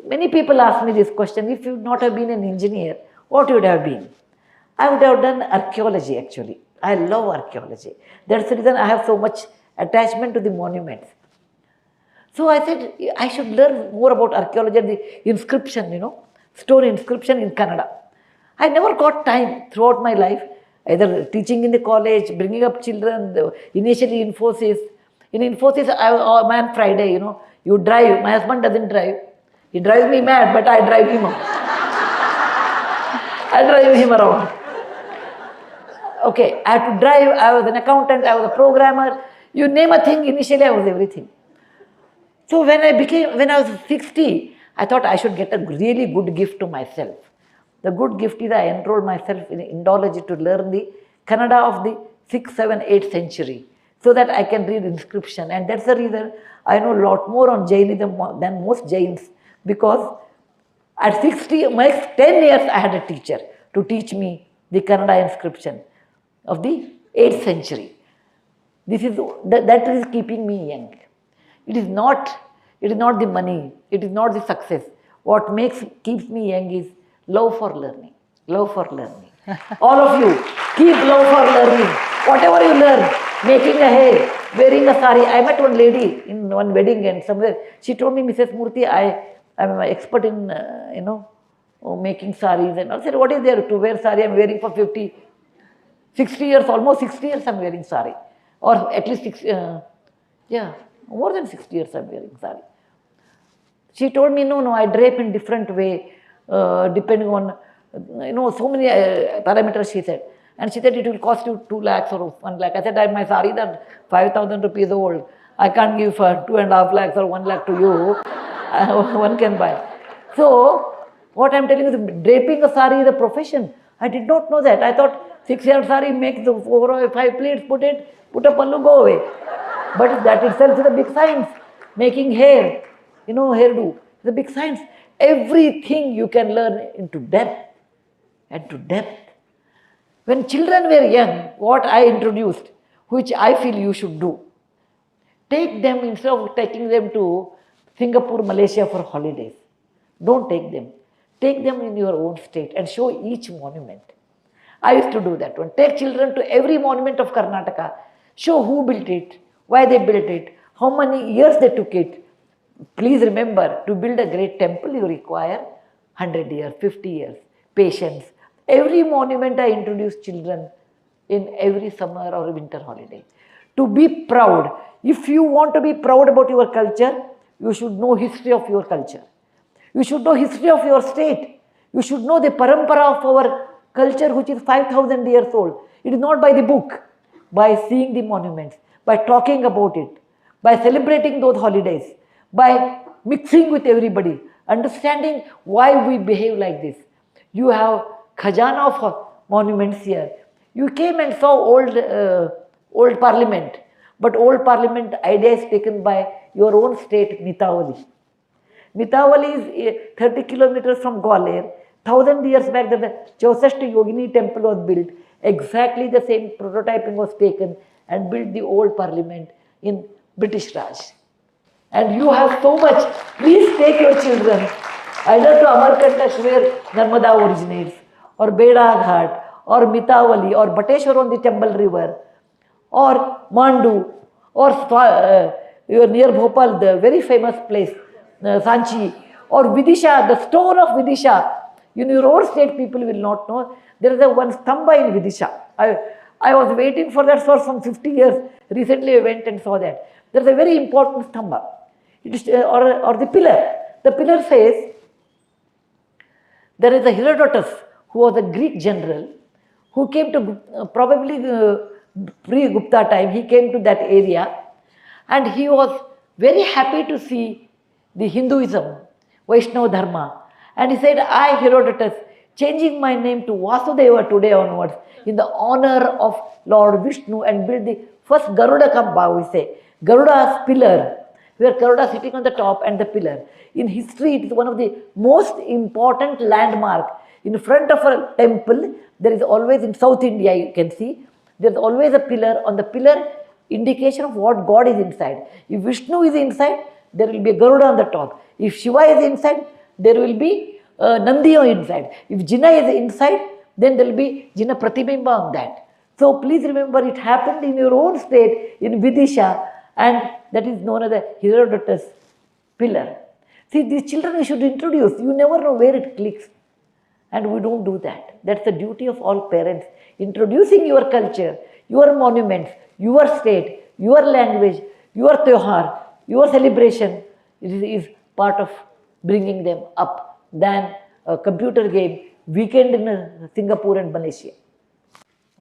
Many people ask me this question, if you would not have been an engineer, what would you have been? I would have done archaeology actually. I love archaeology. That's the reason I have so much attachment to the monuments. So I said, I should learn more about archaeology and the inscription, stone inscription in Kannada. I never got time throughout my life, either teaching in the college, bringing up children, initially Infosys. In Infosys, man, Friday, you drive. My husband doesn't drive. He drives me mad, but I drive him. I drive him around. Okay, I had to drive. I was an accountant. I was a programmer. You name a thing, initially I was everything. So when I was 60, I thought I should get a really good gift to myself. The good gift is I enrolled myself in Indology to learn the Kannada of the 6th, 7th, 8th century so that I can read inscription. And that's the reason I know a lot more on Jainism than most Jains, because at 60, my 10 years I had a teacher to teach me the Kannada inscription of the 8th century. That is keeping me young. It is not the money, it is not the success. What keeps me young is love for learning. Love for learning. All of you, keep love for learning. Whatever you learn, making a hair, wearing a sari. I met one lady in one wedding and somewhere. She told me, Mrs. Murthy, I am an expert in, making saris. And I said, what is there to wear sari? I am wearing for 60 years, almost 60 years I am wearing sari. Or at least more than 60 years I am wearing sari. She told me, no, I drape in different way, depending on, so many parameters, she said. And she said, it will cost you 2 lakhs or 1 lakh. I said, my sari is 5,000 rupees old. I can't give for 2.5 lakhs or 1 lakh to you. One can buy. So, what I am telling you is, draping a sari is a profession. I did not know that. I thought 6-yard sari, make the 4 or 5 pleats, put a pallu, go away. But that itself is a big science. Making hair, hairdo, is a big science. Everything you can learn into depth and to depth. When children were young, what I introduced, which I feel you should do, take them, instead of taking them to Singapore, Malaysia for holidays. Don't take them. Take them in your own state and show each monument. I used to do that one. Take children to every monument of Karnataka. Show who built it, why they built it, how many years they took it. Please remember, to build a great temple, you require 100 years, 50 years, patience. Every monument I introduce children in every summer or winter holiday. To be proud. If you want to be proud about your culture, you should know history of your culture. You should know history of your state. You should know the parampara of our culture, which is 5,000 years old. It is not by the book, by seeing the monuments, by talking about it, by celebrating those holidays, by mixing with everybody, understanding why we behave like this. You have khajana of monuments here. You came and saw old parliament, but old parliament idea is taken by your own state, Mitawali. Mitawali is 30 kilometers from Gwalior. 1,000 years back, the Chausashti Yogini temple was built. Exactly the same prototyping was taken and built the old parliament in British Raj. And you have so much. Please take your children either to Amarkantak, where Narmada originates, or Beda Ghat, or Mitawali, or Bateshwar on the Chambal River, or Mandu, or you are near Bhopal, the very famous place, Sanchi, or Vidisha, the stone of Vidisha. In your own state, people will not know. There is one stamba in Vidisha. I was waiting for that for some 50 years. Recently I went and saw that. There is a very important stamba. It is, or the pillar. The pillar says, there is a Herodotus, who was a Greek general, who came to probably pre-Gupta time. He came to that area and he was very happy to see the Hinduism, Vaishnava Dharma. And he said, I, Herodotus, changing my name to Vasudeva today onwards in the honor of Lord Vishnu, and build the first Garuda Kamba, we say. Garuda's pillar, where Garuda sitting on the top and the pillar. In history, it is one of the most important landmark. In front of a temple, there is always, in South India you can see, there is always a pillar. On the pillar, indication of what God is inside. If Vishnu is inside, there will be a Garuda on the top. If Shiva is inside, there will be Nandiyo inside. If Jina is inside, then there will be Jina Pratibimba on that. So please remember, it happened in your own state, in Vidisha, and that is known as the Herodotus pillar. See, these children we should introduce. You never know where it clicks. And we don't do that. That's the duty of all parents. Introducing your culture, your monuments, your state, your language, your tyohar, your celebration is part of bringing them up than a computer game weekend in Singapore and Malaysia.